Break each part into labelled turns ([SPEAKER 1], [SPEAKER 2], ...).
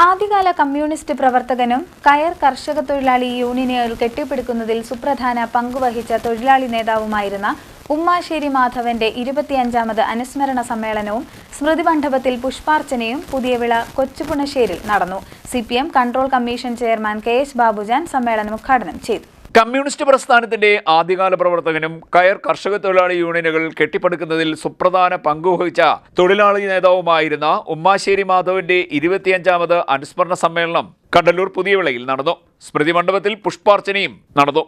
[SPEAKER 1] ആദ്യകാല കമ്മ്യൂണിസ്റ്റ് പ്രവർത്തകനും കയർ കർഷക തൊഴിലാളി യൂണിയനുകൾ കെട്ടിപ്പടുക്കുന്നതിൽ സുപ്രധാന പങ്കുവഹിച്ച തൊഴിലാളി നേതാവുമായിരുന്ന ഉമ്മാശ്ശേരി മാധവന്റെ 25ാമത് അനുസ്മരണ സമ്മേളനവും സ്മൃതി മണ്ഡപത്തിൽ പുഷ്പാർച്ചനയും പുതിയവിള കൊച്ചുപുണശ്ശേരിൽ നടന്നു. CPM control commission chairman KH Babujan സമ്മേളനം ഉദ്ഘാടനം ചെയ്തു.
[SPEAKER 2] കമ്മ്യൂണിസ്റ്റ് പ്രസ്ഥാനത്തിന്റെ ആദ്യകാല പ്രവർത്തകനും കയർ കർഷക തൊഴിലാളി യൂണിയനുകൾ കെട്ടിപ്പടുക്കുന്നതിൽ സുപ്രധാന പങ്കുവഹിച്ച തൊഴിലാളി നേതാവുമായിരുന്ന ഉമ്മാശ്ശേരി മാധവന്റെ 25ാമത് അനുസ്മരണ സമ്മേളനം കണ്ടല്ലൂർ പുതിയവിളയിൽ നടന്നു. സ്മൃതി മണ്ഡപത്തിൽ പുഷ്പാർച്ചനയും നടന്നു.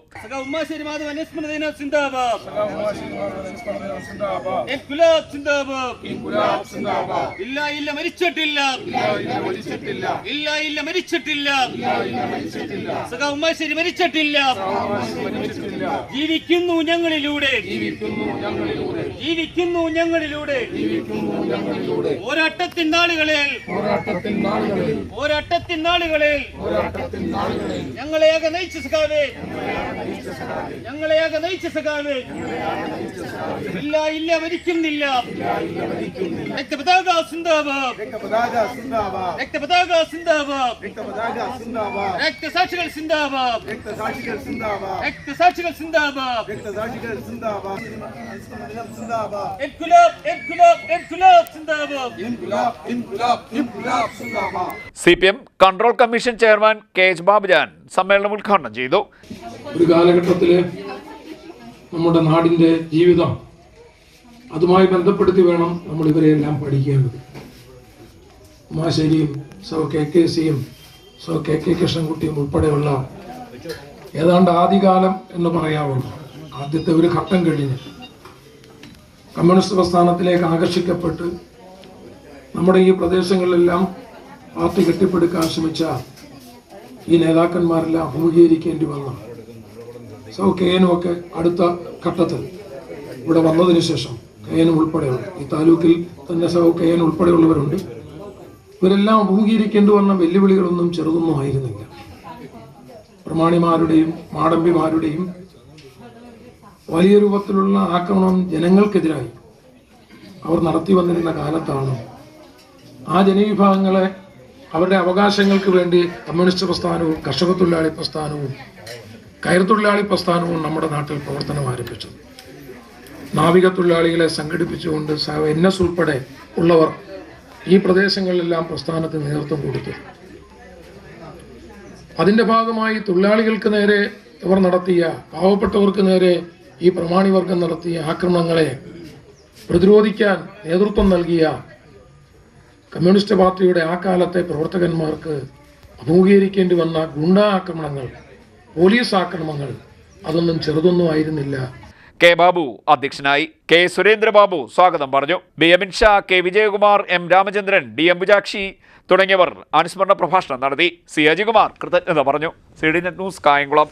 [SPEAKER 3] ജീവിക്കുന്നു ഞങ്ങളിലൂടെ പോരാട്ടത്തിൻ നാളുകളിൽ ഞങ്ങളെ നയിച്ച സഖാവേ ഇല്ല മരിക്കുന്നില്ല. രക്തപതാക സിന്ദാബാദ്, രക്തസാക്ഷികൾ സിന്ദാബാദ്, രക്തസാക്ഷികൾ സിന്ദാബാദ്.
[SPEAKER 2] CPM control commission chairman KH Babujan സമ്മേളനം ഉദ്ഘാടനം ചെയ്തു.
[SPEAKER 4] ഒരു കാലഘട്ടത്തിലെ നമ്മുടെ നാടിന്റെ ജീവിതം അതുമായി ബന്ധപ്പെടുത്തി വേണം നമ്മൾ ഇവരെയെല്ലാം പഠിക്കേണ്ടത്. ഉമ്മാശ്ശേരിയും KKCയും KK കൃഷ്ണൻകുട്ടിയും ഉൾപ്പെടെയുള്ള ഏതാണ്ട് ആദ്യകാലം എന്ന് പറയാവുന്ന ആദ്യത്തെ ഒരു ഘട്ടം കഴിഞ്ഞ് കമ്മ്യൂണിസ്റ്റ് പ്രസ്ഥാനത്തിലേക്ക് ആകർഷിക്കപ്പെട്ട് നമ്മുടെ ഈ പ്രദേശങ്ങളിലെല്ലാം പാർട്ടി കെട്ടിപ്പടുക്കാൻ ശ്രമിച്ച ഈ നേതാക്കന്മാരെല്ലാം അഭിമുഖീകരിക്കേണ്ടി വന്ന KN ഒക്കെ അടുത്ത ഘട്ടത്തിൽ ഇവിടെ വന്നതിന് ശേഷം KN ഉൾപ്പെടെയുള്ള ഈ താലൂക്കിൽ തന്നെ KN ഉൾപ്പെടെയുള്ളവരുണ്ട്. ഇവരെല്ലാം അഭിമുഖീകരിക്കേണ്ടി വന്ന വെല്ലുവിളികളൊന്നും ചെറുതൊന്നും ആയിരുന്നില്ല. പ്രമാണിമാരുടെയും മാടമ്പിമാരുടെയും വലിയ രൂപത്തിലുള്ള ആക്രമണം ജനങ്ങൾക്കെതിരായി അവർ നടത്തി വന്നിരുന്ന കാലത്താണ് ആ ജനവിഭാഗങ്ങളെ അവരുടെ അവകാശങ്ങൾക്ക് വേണ്ടി കമ്മ്യൂണിസ്റ്റ് പ്രസ്ഥാനവും കർഷക തൊഴിലാളി പ്രസ്ഥാനവും കയർ തൊഴിലാളി പ്രസ്ഥാനവും നമ്മുടെ നാട്ടിൽ പ്രവർത്തനം ആരംഭിച്ചത്. നാവിക തൊഴിലാളികളെ സംഘടിപ്പിച്ചുകൊണ്ട് NS ഉൾപ്പെടെ ഉള്ളവർ ഈ പ്രദേശങ്ങളിലെല്ലാം പ്രസ്ഥാനത്തിന് നേതൃത്വം കൊടുത്തു. അതിൻ്റെ ഭാഗമായി തൊഴിലാളികൾക്ക് നേരെ ഇവർ നടത്തിയ, പാവപ്പെട്ടവർക്ക് നേരെ ഈ പ്രമാണിവർഗം നടത്തിയ ആക്രമണങ്ങളെ പ്രതിരോധിക്കാൻ നേതൃത്വം നൽകിയ കമ്മ്യൂണിസ്റ്റ് പാർട്ടിയുടെ ആ കാലത്തെ പ്രവർത്തകന്മാർക്ക് അഭിമുഖീകരിക്കേണ്ടി വന്ന ഗുണ്ടാ ആക്രമണങ്ങൾ, പോലീസ് ആക്രമണങ്ങൾ അതൊന്നും ചെറുതൊന്നും ആയിരുന്നില്ല.
[SPEAKER 2] K ബാബു അധ്യക്ഷനായി. K സുരേന്ദ്രബാബു സ്വാഗതം പറഞ്ഞു. B Amit Shah, K Vijayakumar, M Ramachandran, D Ambujakshi തുടങ്ങിയവർ അനുസ്മരണ പ്രഭാഷണം നടത്തി. C അജികുമാർ കൃതജ്ഞത പറഞ്ഞു. CDNet news Kayamkulam.